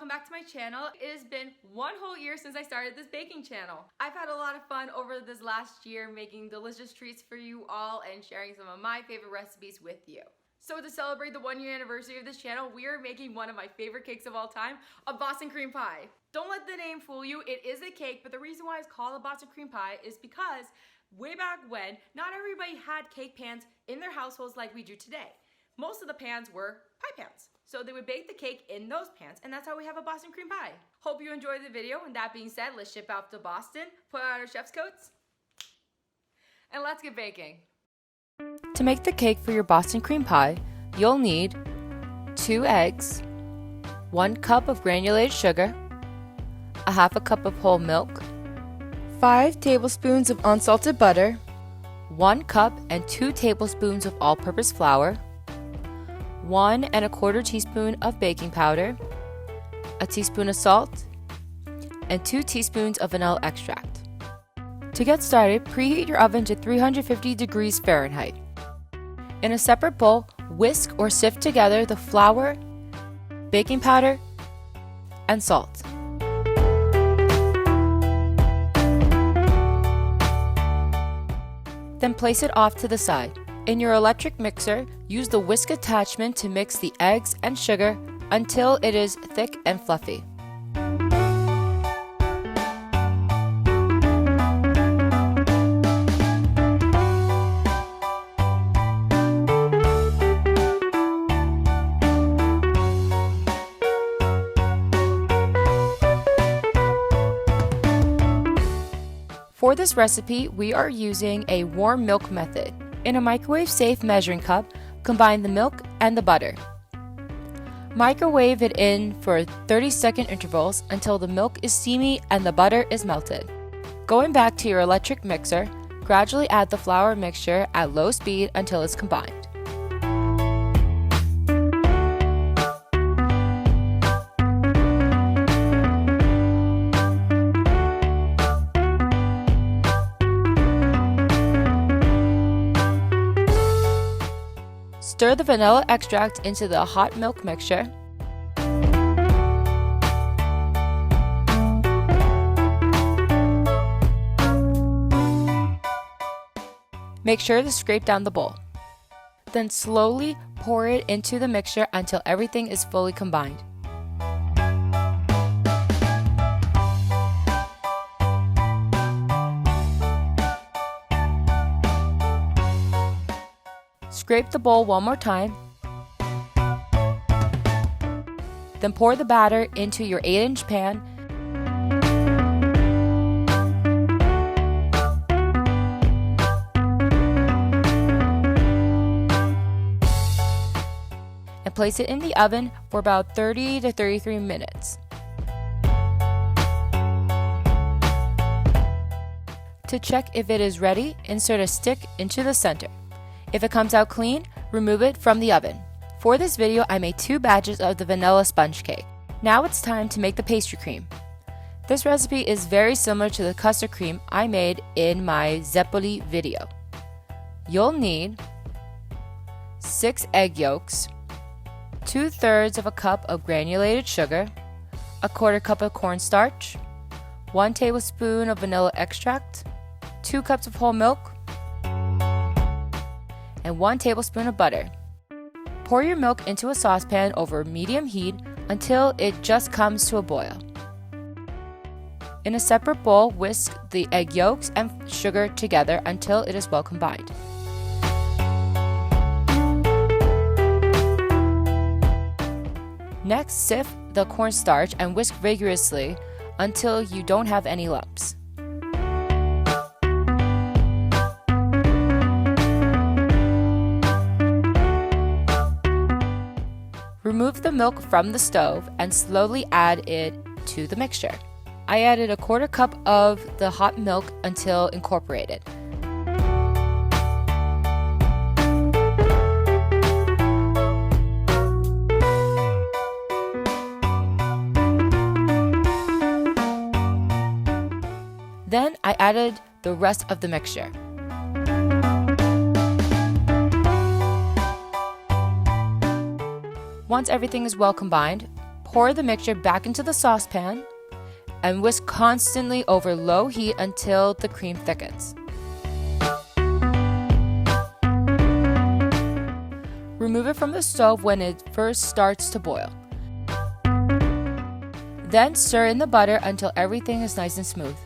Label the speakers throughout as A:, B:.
A: welcome back to my channel. It has been one whole year since I started this baking channel. I've had a lot of fun over this last year making delicious treats for you all and sharing some of my favorite recipes with you. So to celebrate the 1 year anniversary of this channel, we are making one of my favorite cakes of all time, a Boston cream pie. Don't let the name fool you, it is a cake, but the reason why it's called a Boston cream pie is because way back when, not everybody had cake pans in their households like we do today. Most of the pans were pie pans. So they would bake the cake in those pans, and that's how we have a Boston cream pie. Hope you enjoyed the video, and that being said, let's ship out to Boston, put on our chef's coats, and let's get baking.
B: To make the cake for your Boston cream pie, you'll need 2 eggs, 1 cup of granulated sugar, a half a cup of whole milk, 5 tablespoons of unsalted butter, 1 cup and 2 tablespoons of all-purpose flour, 1 1/4 teaspoon of baking powder, a teaspoon of salt, and 2 teaspoons of vanilla extract. To get started, preheat your oven to 350 degrees Fahrenheit. In a separate bowl, whisk or sift together the flour, baking powder, and salt. Then place it off to the side. In your electric mixer, use the whisk attachment to mix the eggs and sugar until it is thick and fluffy. For this recipe, we are using a warm milk method. In a microwave-safe measuring cup, combine the milk and the butter. Microwave it in for 30-second intervals until the milk is steamy and the butter is melted. Going back to your electric mixer, gradually add the flour mixture at low speed until it's combined. Stir the vanilla extract into the hot milk mixture. Make sure to scrape down the bowl. Then slowly pour it into the mixture until everything is fully combined. Scrape the bowl one more time. Then pour the batter into your 8-inch pan. And place it in the oven for about 30 to 33 minutes. To check if it is ready, insert a stick into the center. If it comes out clean, remove it from the oven. For this video, I made 2 batches of the vanilla sponge cake. Now it's time to make the pastry cream. This recipe is very similar to the custard cream I made in my Zeppoli video. You'll need 6 egg yolks, 2/3 of a cup of granulated sugar, a 1/4 cup of cornstarch, 1 tablespoon of vanilla extract, 2 cups of whole milk, and 1 tablespoon of butter. Pour your milk into a saucepan over medium heat until it just comes to a boil. In a separate bowl, whisk the egg yolks and sugar together until it is well combined. Next, sift the cornstarch and whisk vigorously until you don't have any lumps. Remove the milk from the stove and slowly add it to the mixture. I added a 1/4 cup of the hot milk until incorporated. Then I added the rest of the mixture. Once everything is well combined, pour the mixture back into the saucepan and whisk constantly over low heat until the cream thickens. Remove it from the stove when it first starts to boil. Then stir in the butter until everything is nice and smooth.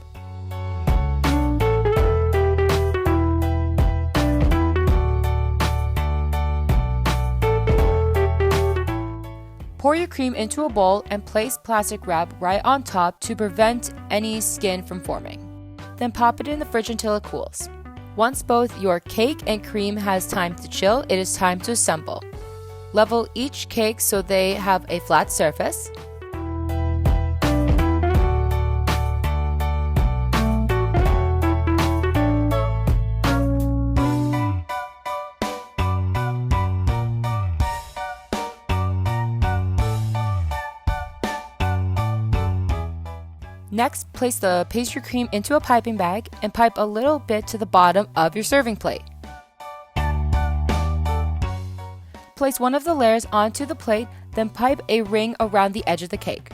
B: Pour your cream into a bowl and place plastic wrap right on top to prevent any skin from forming. Then pop it in the fridge until it cools. Once both your cake and cream has time to chill, it is time to assemble. Level each cake so they have a flat surface. Next, place the pastry cream into a piping bag and pipe a little bit to the bottom of your serving plate. Place one of the layers onto the plate, then pipe a ring around the edge of the cake.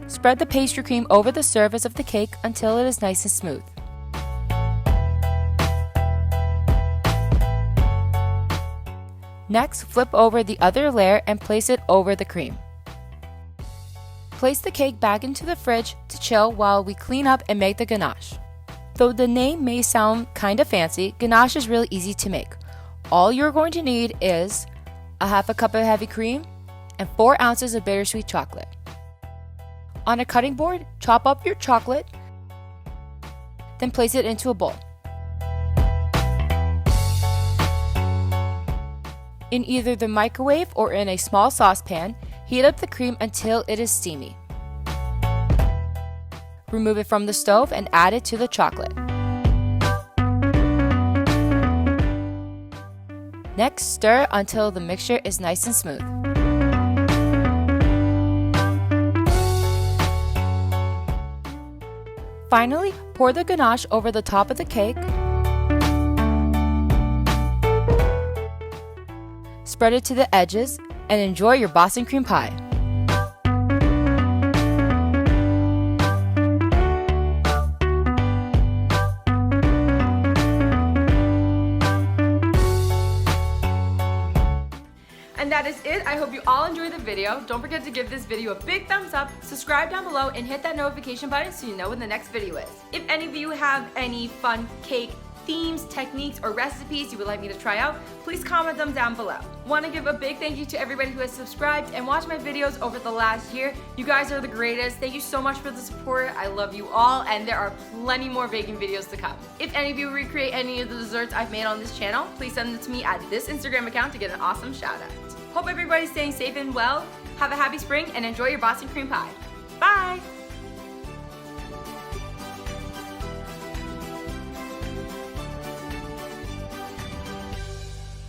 B: Spread the pastry cream over the surface of the cake until it is nice and smooth. Next, flip over the other layer and place it over the cream. Place the cake back into the fridge to chill while we clean up and make the ganache. Though the name may sound kinda fancy, ganache is really easy to make. All you're going to need is a half a cup of heavy cream and 4 ounces of bittersweet chocolate. On a cutting board, chop up your chocolate, then place it into a bowl. In either the microwave or in a small saucepan, heat up the cream until it is steamy. Remove it from the stove and add it to the chocolate. Next, stir until the mixture is nice and smooth. Finally, pour the ganache over the top of the cake. Spread it to the edges, and enjoy your Boston cream pie.
A: And that is it. I hope you all enjoyed the video. Don't forget to give this video a big thumbs up, subscribe down below, and hit that notification button so you know when the next video is. If any of you have any fun cake themes, techniques, or recipes you would like me to try out, please comment them down below. Want to give a big thank you to everybody who has subscribed and watched my videos over the last year. You guys are the greatest. Thank you so much for the support. I love you all, and there are plenty more baking videos to come. If any of you recreate any of the desserts I've made on this channel, please send it to me at this Instagram account to get an awesome shout out. Hope everybody's staying safe and well. Have a happy spring and enjoy your Boston cream pie. Bye!